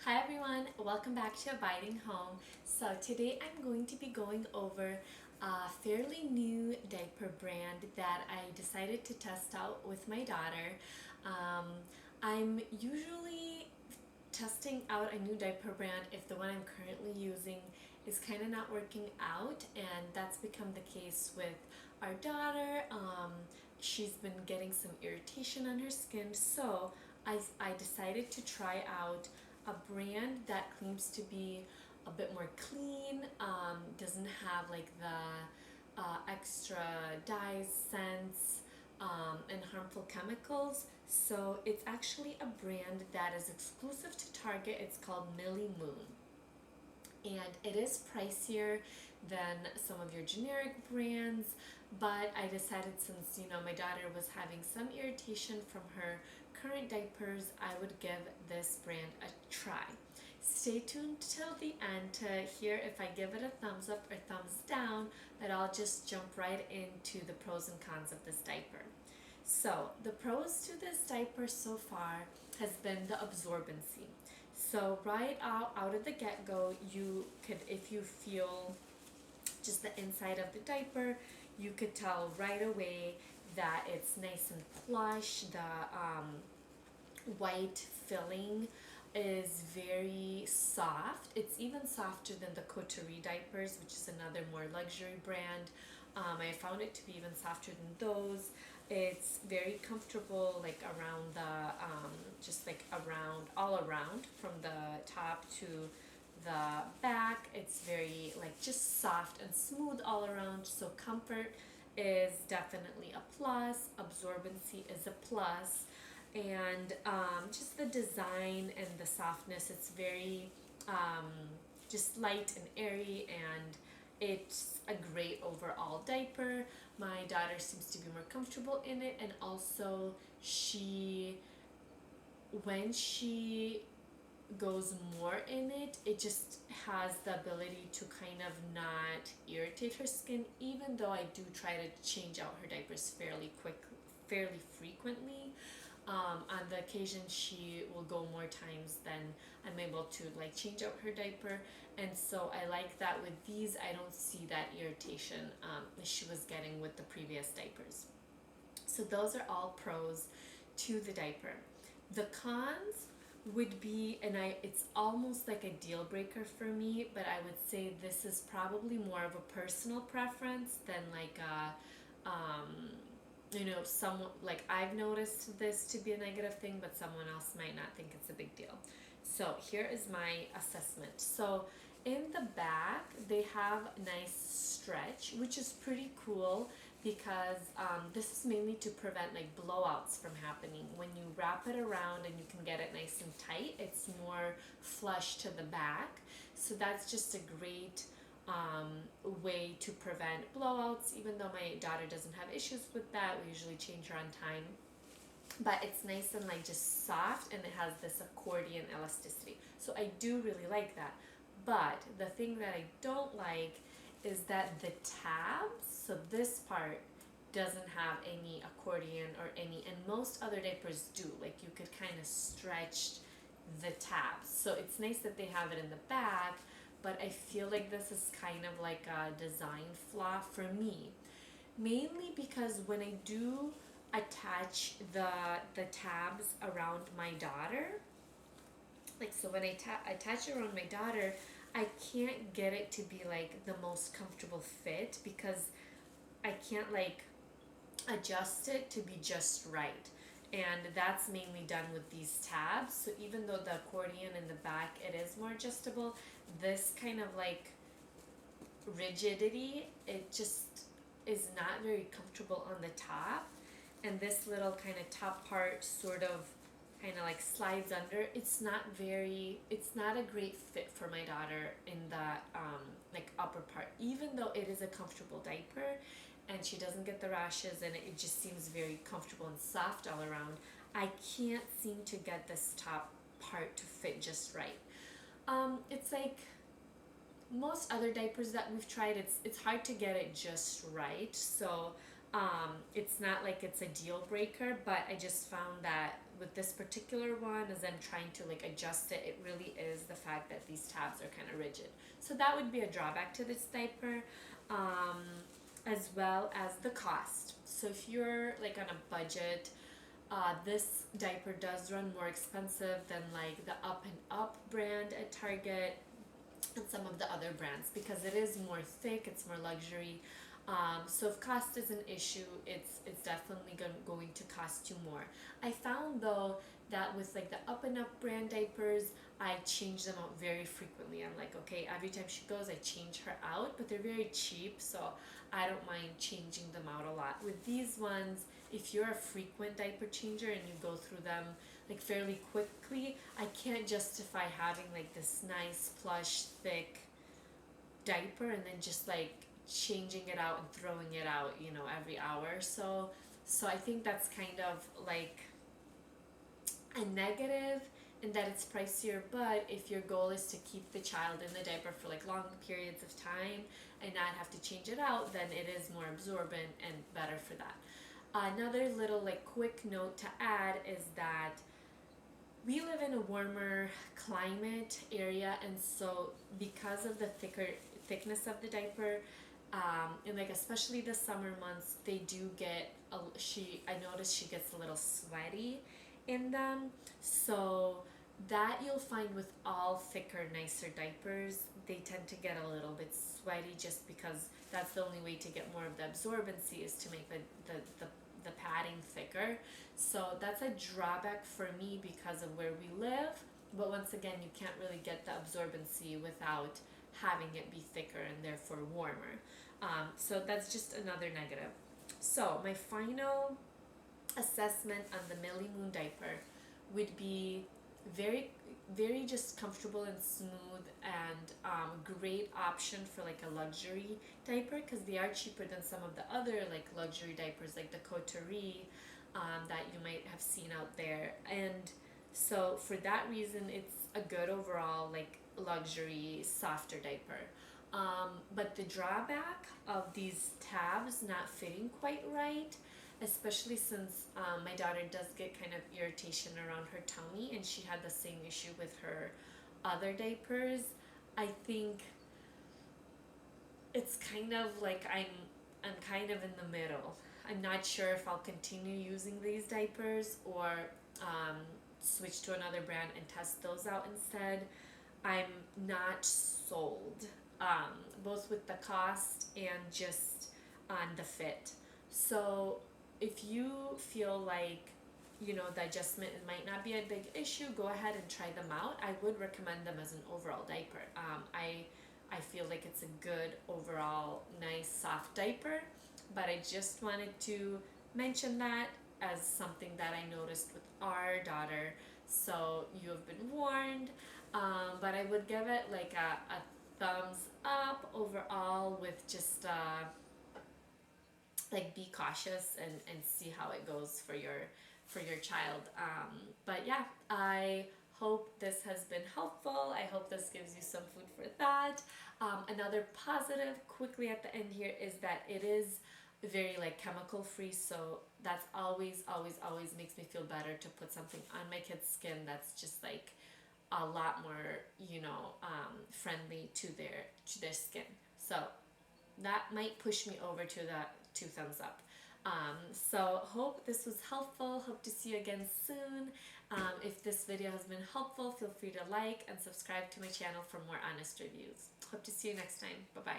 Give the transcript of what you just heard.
Hi everyone, welcome back to Abiding Home. So today I'm going to be going over a fairly new diaper brand that I decided to test out with my daughter. I'm usually testing out a new diaper brand if the one I'm currently using is kind of not working out, and that's become the case with our daughter. She's been getting some irritation on her skin, so I decided to try out a brand that claims to be a bit more clean, doesn't have like the extra dyes, scents, and harmful chemicals. So it's actually a brand that is exclusive to Target. It's called Millie Moon. And it is pricier than some of your generic brands, but I decided, since my daughter was having some irritation from her current diapers, I would give this brand a try. Stay tuned till the end to hear if I give it a thumbs up or thumbs down, but I'll just jump right into the pros and cons of this diaper. So the pros to this diaper so far has been the absorbency. So right out of the get-go, you could, if you feel just the inside of the diaper, you could tell right away that it's nice and plush. The white filling is very soft. It's even softer than the Coterie diapers, which is another more luxury brand. I found it to be even softer than those. It's very comfortable, like around the, just like around, all around, from the top to the back. It's very like just soft and smooth all around. So comfort is definitely a plus. Absorbency is a plus. And just the design and the softness, it's very just light and airy, and it's a great overall diaper. My daughter seems to be more comfortable in it, and also when she goes more in it, it just has the ability to kind of not irritate her skin, even though I do try to change out her diapers fairly frequently. On the occasion, she will go more times than I'm able to like change out her diaper, and so I like that with these I don't see that irritation that she was getting with the previous diapers. So those are all pros to the diaper. The cons would be, and it's almost like a deal breaker for me, but I would say this is probably more of a personal preference than like a someone, like I've noticed this to be a negative thing, but someone else might not think it's a big deal. So here is my assessment. So in the back, they have nice stretch, which is pretty cool because this is mainly to prevent like blowouts from happening. When you wrap it around and you can get it nice and tight, it's more flush to the back. So that's just a great way to prevent blowouts. Even though my daughter doesn't have issues with that, we usually change her on time. But it's nice and like just soft, and it has this accordion elasticity. So I do really like that. But the thing that I don't like is that the tabs, so this part doesn't have any accordion or any, and most other diapers do. Like you could kind of stretch the tabs. So it's nice that they have it in the back, but I feel like this is kind of like a design flaw for me. Mainly because when I do attach the tabs around my daughter, like so when I attach it around my daughter, I can't get it to be like the most comfortable fit because I can't like adjust it to be just right. And that's mainly done with these tabs. So even though the accordion in the back, it is more adjustable, this kind of like rigidity, it just is not very comfortable on the top. And this little kind of top part sort of kind of like slides under. It's not a great fit for my daughter in the like upper part, even though it is a comfortable diaper and she doesn't get the rashes and it just seems very comfortable and soft all around. I can't seem to get this top part to fit just right. It's like most other diapers that we've tried, it's hard to get it just right. So it's not like it's a deal breaker, but I just found that with this particular one, as I'm trying to like adjust it, it really is the fact that these tabs are kind of rigid. So that would be a drawback to this diaper, as well as the cost. So if you're like on a budget, this diaper does run more expensive than like the Up and Up brand at Target and some of the other brands, because it is more thick, it's more luxury. So if cost is an issue, it's definitely going to cost you more. I found though that with like the Up and Up brand diapers, I change them out very frequently. I'm like, okay, every time she goes, I change her out, but they're very cheap, so I don't mind changing them out a lot. With these ones, if you're a frequent diaper changer and you go through them like fairly quickly, I can't justify having like this nice plush thick diaper and then just like changing it out and throwing it out, you know, every hour or so. So I think that's kind of like a negative in that it's pricier, but if your goal is to keep the child in the diaper for like long periods of time and not have to change it out, then it is more absorbent and better for that. Another little like quick note to add is that we live in a warmer climate area, and so because of the thickness of the diaper, and like especially the summer months, they do get I noticed she gets a little sweaty in them. So that you'll find with all thicker, nicer diapers, they tend to get a little bit sweaty just because that's the only way to get more of the absorbency is to make the padding thicker. So that's a drawback for me because of where we live, but once again, you can't really get the absorbency without having it be thicker and therefore warmer. So that's just another negative. So my final assessment on the Millie Moon diaper would be very, very just comfortable and smooth, and great option for like a luxury diaper, because they are cheaper than some of the other like luxury diapers like the Coterie that you might have seen out there. And so for that reason, it's a good overall like luxury softer diaper. But the drawback of these tabs not fitting quite right, especially since my daughter does get kind of irritation around her tummy, and she had the same issue with her other diapers. I think it's kind of like I'm kind of in the middle. I'm not sure if I'll continue using these diapers or switch to another brand and test those out instead. I'm not sold, both with the cost and just on the fit. So if you feel like, you know, the adjustment might not be a big issue, go ahead and try them out. I would recommend them as an overall diaper. I feel like it's a good overall nice soft diaper, but I just wanted to mention that as something that I noticed with our daughter. So you have been warned, but I would give it like a thumbs up overall, with just like be cautious and see how it goes for your child. But yeah, I hope this has been helpful. I hope this gives you some food for thought. Another positive quickly at the end here is that it is very like chemical free, so that's always makes me feel better to put something on my kid's skin that's just like a lot more, you know, friendly to their skin. So that might push me over to the 2 thumbs up. So hope this was helpful. Hope to see you again soon. If this video has been helpful, feel free to like and subscribe to my channel for more honest reviews. Hope to see you next time. Bye bye.